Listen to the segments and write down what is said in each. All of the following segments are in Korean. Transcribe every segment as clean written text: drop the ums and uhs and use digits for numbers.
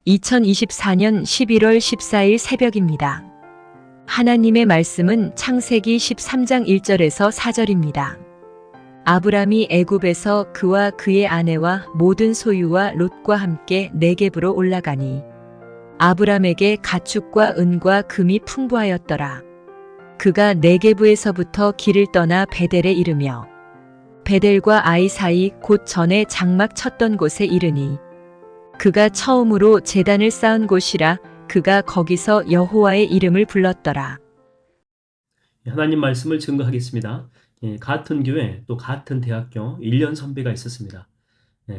2024년 11월 14일 새벽입니다. 하나님의 말씀은 창세기 13장 1절에서 4절입니다. 아브람이 애굽에서 그와 그의 아내와 모든 소유와 롯과 함께 네겝으로 올라가니 아브람에게 가축과 은과 금이 풍부하였더라. 그가 네겝에서부터 길을 떠나 베델에 이르며 베델과 아이 사이 곧 전에 장막 쳤던 곳에 이르니 그가 처음으로 제단을 쌓은 곳이라 그가 거기서 여호와의 이름을 불렀더라. 하나님 말씀을 증거하겠습니다. 같은 교회 또 같은 대학교 1년 선배가 있었습니다.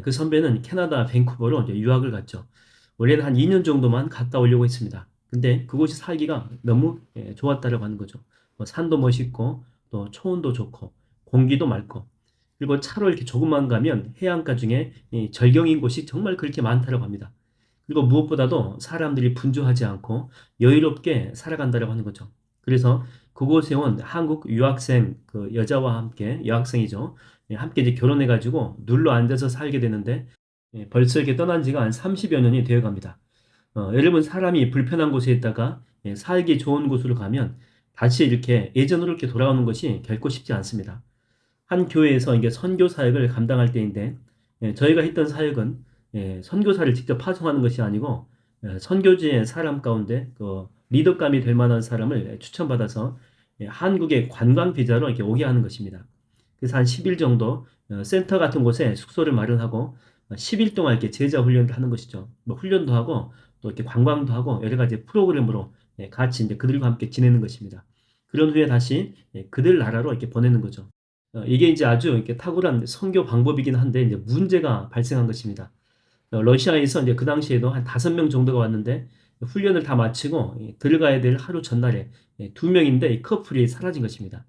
그 선배는 캐나다 밴쿠버로 이제 유학을 갔죠. 원래는 한 2년 정도만 갔다 오려고 했습니다. 근데 그곳이 살기가 너무 좋았다라고 하는 거죠. 산도 멋있고 또 초원도 좋고 공기도 맑고 그리고 차로 이렇게 조금만 가면 해안가 중에 절경인 곳이 정말 그렇게 많다라고 합니다. 그리고 무엇보다도 사람들이 분주하지 않고 여유롭게 살아간다라고 하는 거죠. 그래서 그곳에 온 한국 유학생 그 여자와 함께 여학생이죠. 함께 이제 결혼해가지고 눌러 앉아서 살게 되는데 벌써 이렇게 떠난 지가 한 30여 년이 되어 갑니다. 여러분 사람이 불편한 곳에 있다가 살기 좋은 곳으로 가면 다시 이렇게 예전으로 이렇게 돌아오는 것이 결코 쉽지 않습니다. 한 교회에서 이게 선교 사역을 감당할 때인데 저희가 했던 사역은 선교사를 직접 파송하는 것이 아니고 선교지의 사람 가운데 그 리더감이 될 만한 사람을 추천받아서 한국의 관광 비자로 이렇게 오게 하는 것입니다. 그래서 한 10일 정도 센터 같은 곳에 숙소를 마련하고 10일 동안 이렇게 제자 훈련을 하는 것이죠. 뭐 훈련도 하고 또 이렇게 관광도 하고 여러 가지 프로그램으로 같이 이제 그들과 함께 지내는 것입니다. 그런 후에 다시 그들 나라로 이렇게 보내는 거죠. 이게 이제 아주 이렇게 탁월한 선교 방법이긴 한데 이제 문제가 발생한 것입니다. 러시아에서 이제 그 당시에도 한 5명 정도가 왔는데 훈련을 다 마치고 들어가야 될 하루 전날에 2명인데 이 커플이 사라진 것입니다.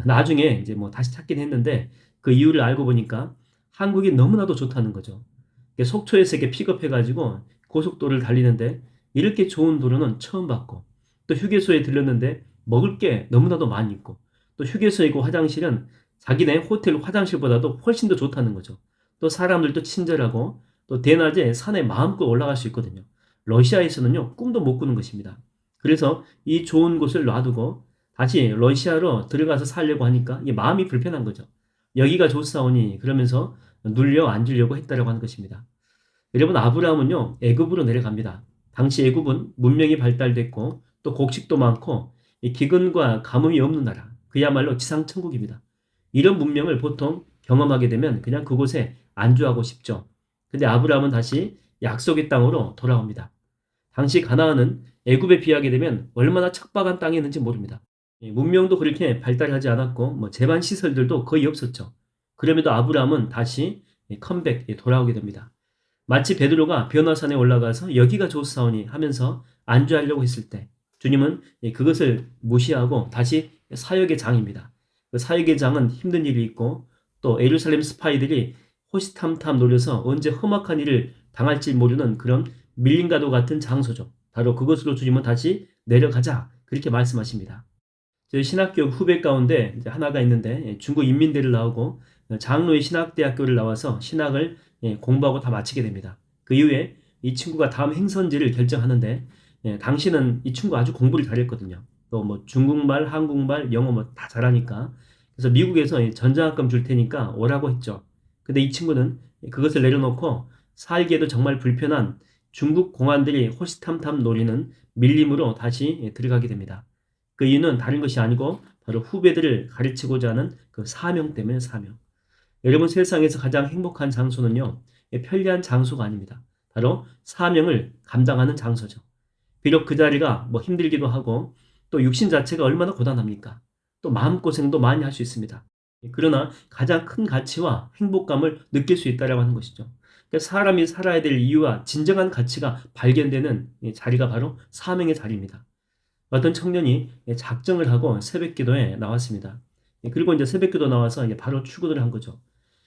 나중에 이제 뭐 다시 찾긴 했는데 그 이유를 알고 보니까 한국이 너무나도 좋다는 거죠. 속초에서 이렇게 픽업해가지고 고속도로를 달리는데 이렇게 좋은 도로는 처음 봤고 또 휴게소에 들렸는데 먹을 게 너무나도 많이 있고 또 휴게소이고 화장실은 자기네 호텔 화장실보다도 훨씬 더 좋다는 거죠. 또 사람들도 친절하고 또 대낮에 산에 마음껏 올라갈 수 있거든요. 러시아에서는요, 꿈도 못 꾸는 것입니다. 그래서 이 좋은 곳을 놔두고 다시 러시아로 들어가서 살려고 하니까 이 마음이 불편한 거죠. 여기가 좋사오니 그러면서 눌려 앉으려고 했다라고 하는 것입니다. 여러분 아브라함은요 애굽으로 내려갑니다. 당시 애굽은 문명이 발달됐고 또 곡식도 많고 이 기근과 가뭄이 없는 나라 그야말로 지상 천국입니다. 이런 문명을 보통 경험하게 되면 그냥 그곳에 안주하고 싶죠. 근데 아브라함은 다시 약속의 땅으로 돌아옵니다. 당시 가나안은 애굽에 비하게 되면 얼마나 척박한 땅이었는지 모릅니다. 문명도 그렇게 발달하지 않았고 뭐 제반 시설들도 거의 없었죠. 그럼에도 아브라함은 다시 컴백 돌아오게 됩니다. 마치 베드로가 변화산에 올라가서 여기가 좋사오니 하면서 안주하려고 했을 때 주님은 그것을 무시하고 다시 사역의 장입니다. 그 사역의 장은 힘든 일이 있고 또 예루살렘 스파이들이 호시탐탐 노려서 언제 험악한 일을 당할지 모르는 그런 밀림과도 같은 장소죠. 바로 그것으로 주님은 다시 내려가자 그렇게 말씀하십니다. 저희 신학교 후배 가운데 이제 하나가 있는데 중국 인민대를 나오고 장로의 신학대학교를 나와서 신학을 공부하고 다 마치게 됩니다. 그 이후에 이 친구가 다음 행선지를 결정하는데 당시는 이 친구 아주 공부를 잘했거든요. 또 뭐 중국말, 한국말, 영어 뭐 다 잘하니까 그래서 미국에서 전장학금 줄 테니까 오라고 했죠. 근데 이 친구는 그것을 내려놓고 살기에도 정말 불편한 중국 공안들이 호시탐탐 노리는 밀림으로 다시 들어가게 됩니다. 그 이유는 다른 것이 아니고 바로 후배들을 가르치고자 하는 그 사명 때문에 사명. 여러분 세상에서 가장 행복한 장소는요. 편리한 장소가 아닙니다. 바로 사명을 감당하는 장소죠. 비록 그 자리가 뭐 힘들기도 하고 또 육신 자체가 얼마나 고단합니까? 또 마음고생도 많이 할 수 있습니다. 그러나 가장 큰 가치와 행복감을 느낄 수 있다고 하는 것이죠. 그러니까 사람이 살아야 될 이유와 진정한 가치가 발견되는 자리가 바로 사명의 자리입니다. 어떤 청년이 작정을 하고 새벽 기도에 나왔습니다. 그리고 이제 새벽 기도 나와서 이제 바로 출근을 한 거죠.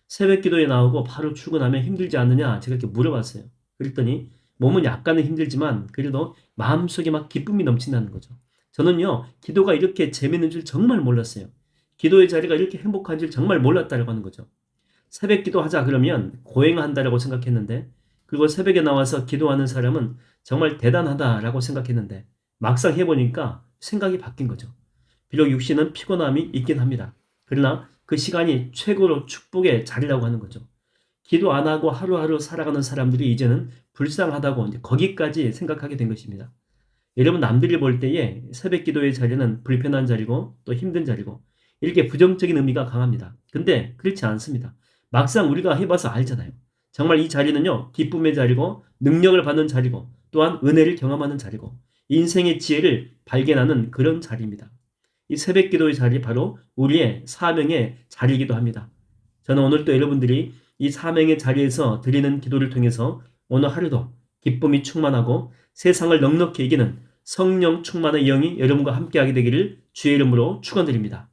새벽 기도에 나오고 바로 출근하면 힘들지 않느냐 제가 이렇게 물어봤어요. 그랬더니 몸은 약간은 힘들지만 그래도 마음속에 막 기쁨이 넘친다는 거죠. 저는요 기도가 이렇게 재밌는 줄 정말 몰랐어요. 기도의 자리가 이렇게 행복한 줄 정말 몰랐다고 하는 거죠. 새벽 기도하자 그러면 고행한다라고 생각했는데 그리고 새벽에 나와서 기도하는 사람은 정말 대단하다라고 생각했는데 막상 해보니까 생각이 바뀐 거죠. 비록 육신은 피곤함이 있긴 합니다. 그러나 그 시간이 최고로 축복의 자리라고 하는 거죠. 기도 안 하고 하루하루 살아가는 사람들이 이제는 불쌍하다고 이제 거기까지 생각하게 된 것입니다. 여러분 남들이 볼 때에 새벽 기도의 자리는 불편한 자리고 또 힘든 자리고 이렇게 부정적인 의미가 강합니다. 근데 그렇지 않습니다. 막상 우리가 해봐서 알잖아요. 정말 이 자리는요, 기쁨의 자리고 능력을 받는 자리고 또한 은혜를 경험하는 자리고 인생의 지혜를 발견하는 그런 자리입니다. 이 새벽 기도의 자리 바로 우리의 사명의 자리이기도 합니다. 저는 오늘 또 여러분들이 이 사명의 자리에서 드리는 기도를 통해서 오늘 하루도 기쁨이 충만하고 세상을 넉넉히 이기는 성령 충만의 영이 여러분과 함께하게 되기를 주의 이름으로 축원드립니다.